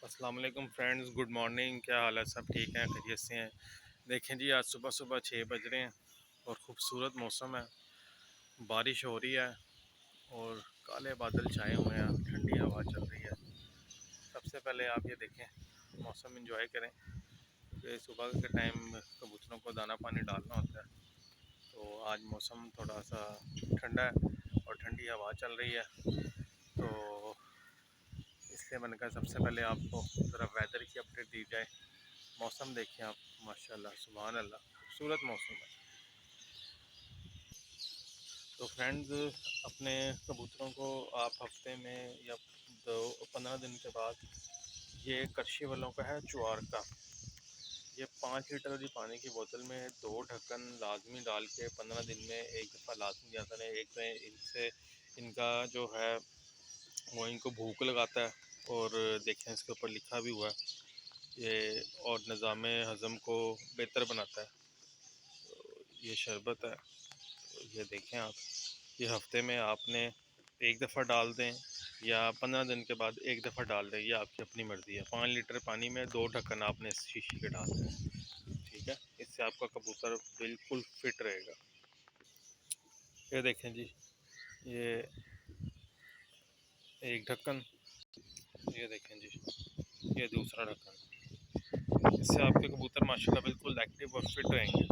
अस्सलाम वालेकुम friends, good morning. क्या हाल है? सब ठीक हैं, खैरियत से हैं। देखें जी, आज सुबह सुबह 6 बज रहे हैं और ख़ूबसूरत मौसम है। बारिश हो रही है और काले बादल छाए हुए हैं, ठंडी हवा चल रही है। सबसे पहले आप ये देखें, मौसम इंजॉय करें क्योंकि सुबह के टाइम कबूतरों को दाना पानी डालना होता है। तो आज मौसम थोड़ा सा ठंडा है और ठंडी हवा चल रही है। तो इसलिए मैंने कहा सबसे पहले आपको ज़रा वेदर की अपडेट दी जाए। मौसम देखें आप, माशाल्लाह सुभान अल्लाह, खूबसूरत मौसम है। तो फ्रेंड्स, अपने कबूतरों को आप हफ्ते में या 15 दिन के बाद, ये करशी वालों का है ज्वार का, ये 5 लीटर वाली पानी की बोतल में 2 ढक्कन लाजमी डाल के 15 दिन में एक दफ़ा लाजमी दिया करें। एक तो इनसे इनका जो है वो इनको भूख लगाता है और देखें इसके ऊपर लिखा भी हुआ है ये, और निज़ाम हज़म को बेहतर बनाता है। ये शरबत है, तो ये देखें आप, ये हफ्ते में आपने एक दफ़ा डाल दें या 15 दिन के बाद एक दफ़ा डाल दें, ये आपकी अपनी मर्ज़ी है। 5 लीटर पानी में 2 ढक्कन आपने इस शीशी के डाल दें, ठीक है। इससे आपका कबूतर बिल्कुल फिट रहेगा। ये देखें जी, ये एक ढक्कन, ये देखें जी, ये दूसरा ढक्कन। इससे आपके कबूतर माशाल्लाह बिल्कुल एक्टिव और फिट रहेंगे।